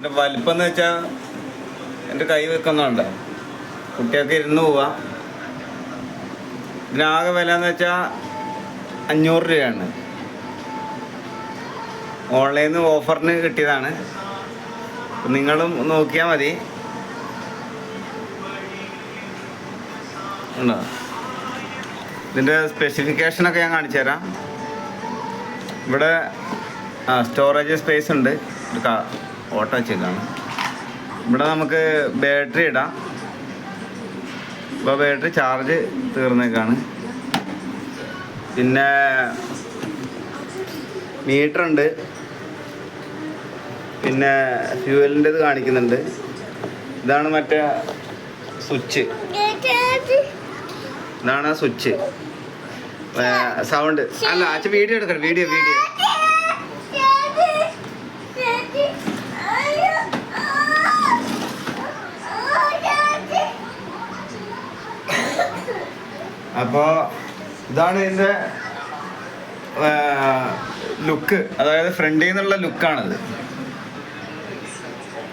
എൻ്റെ വലിപ്പം എന്ന് വെച്ചാൽ എൻ്റെ കൈ വെക്കുന്നുണ്ട്, കുട്ടിയൊക്കെ ഇരുന്ന് പോവാം. ഇതിനാകെ വില എന്ന് വെച്ചാൽ 500 രൂപയാണ്. ഓൺലൈനിൽ നിന്ന് ഓഫറിന് കിട്ടിയതാണ്. നിങ്ങളും നോക്കിയാൽ മതി. ഉണ്ടോ? ഇതിൻ്റെ സ്പെസിഫിക്കേഷനൊക്കെ ഞാൻ കാണിച്ചു തരാം. ഇവിടെ സ്റ്റോറേജ് സ്പേസ് ഉണ്ട്. ഒരു ഓട്ടോ വെച്ചേക്കാണ്. ഇവിടെ നമുക്ക് ബാറ്ററി ഇടാം. ഇപ്പോൾ ബാറ്ററി ചാർജ് തീർന്നേക്കാണ്. പിന്നെ മീറ്റർ ഉണ്ട്. പിന്നെ ഫ്യൂവലിൻ്റെ ഇത് കാണിക്കുന്നുണ്ട്. ഇതാണ് മറ്റേ സ്വിച്ച്. ഇതാണ് സ്വിച്ച്. സൗണ്ട് അല്ല അച്ഛ വീഡിയോ എടുക്കണം. വീഡിയോ അപ്പോൾ ഇതാണ് ഇതിൻ്റെ ലുക്ക്. അതായത് ഫ്രണ്ടിൽ നിന്നുള്ള ലുക്കാണിത്.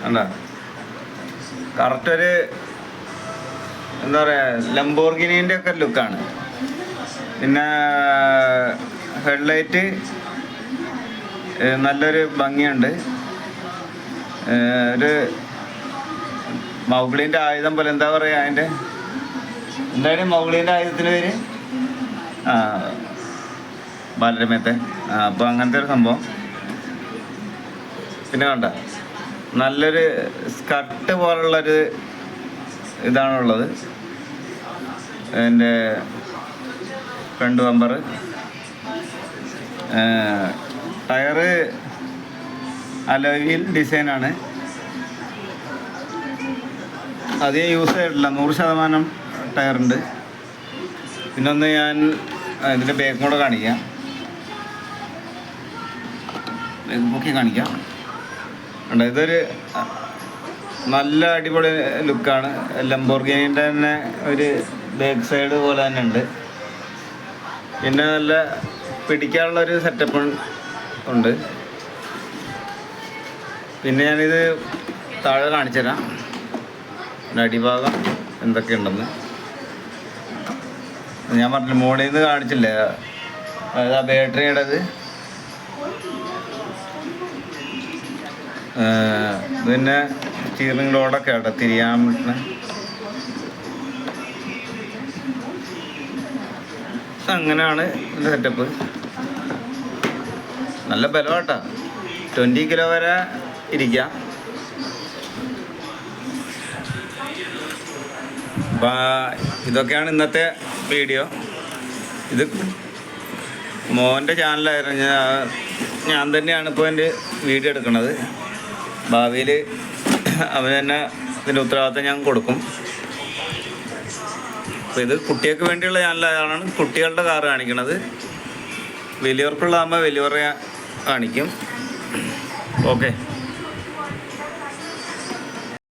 എന്താ കറക്റ്റ് ഒരു എന്താ പറയുക ലംബോർഗിനീൻ്റെ ഒക്കെ ലുക്കാണ്. പിന്നെ ഹെഡ്ലൈറ്റ് നല്ലൊരു ഭംഗിയുണ്ട്. ഒരു മൗഗ്ലീൻ്റെ ആയുധം പോലെ. എന്താ പറയുക അതിൻ്റെ എന്തായാലും മൗഗ്ലീൻ്റെ ആയുധത്തിന് പേര് ബാലരമയത്തെ. അപ്പോൾ അങ്ങനത്തെ ഒരു സംഭവം. പിന്നെ കണ്ട നല്ലൊരു സ്കർട്ട് പോലുള്ളൊരു ഇതാണുള്ളത്. എൻ്റെ ഫ്രണ്ട് ബമ്പർ. ടയറ് അലോയിൽ ഡിസൈനാണ്. അധികം യൂസ് ചെയ്തിട്ടില്ല. 100% ടയറുണ്ട്. പിന്നൊന്ന് ഞാൻ ഇതിൻ്റെ ബാക്കും കൂടെ കാണിക്കാം. ബാക്ക് കാണിക്കാം. ഉണ്ട്. ഇതൊരു നല്ല അടിപൊളി ലുക്കാണ്. ലംബോർഗിനീൻ്റെ തന്നെ ഒരു ബാക്ക് സൈഡ് പോലെ തന്നെ ഉണ്ട്. പിന്നെ നല്ല പിടിക്കാനുള്ളൊരു സെറ്റപ്പ് ഉണ്ട്. പിന്നെ ഞാനിത് താഴെ കാണിച്ചു തരാം. അടിഭാഗം എന്തൊക്കെയുണ്ടെന്ന് ഞാൻ പറഞ്ഞു. മോളിൽ നിന്ന് കാണിച്ചില്ലേ, അതായത് ആ ബാറ്ററിയുടേത്. പിന്നെ സ്റ്റിയറിംഗ് ലോഡൊക്കെ അവിടെ തിരിയാൻ പറ്റുന്ന അങ്ങനെയാണ് ഇതിൻ്റെ സെറ്റപ്പ്. നല്ല ബലമാട്ടാ. 20 കിലോ വരെ ഇരിക്കാം. അപ്പം ഇതൊക്കെയാണ് ഇന്നത്തെ വീഡിയോ. ഇത് മോൻ്റെ ചാനലായിരുന്നു. ഞാൻ തന്നെയാണ് ഇപ്പോൾ എൻ്റെ വീഡിയോ എടുക്കുന്നത്. ഭാവിയിൽ അവൻ തന്നെ ഇതിൻ്റെ ഉത്തരവാദിത്തം ഞാൻ കൊടുക്കും. അപ്പോൾ ഇത് കുട്ടികൾക്ക് വേണ്ടിയുള്ള ചാനലാണ്. കുട്ടികളുടെ കാറ് കാണിക്കണത്. വലിയവർക്കുള്ളതാകുമ്പോൾ വലിയവരെ കാണിക്കും. ഓക്കെ.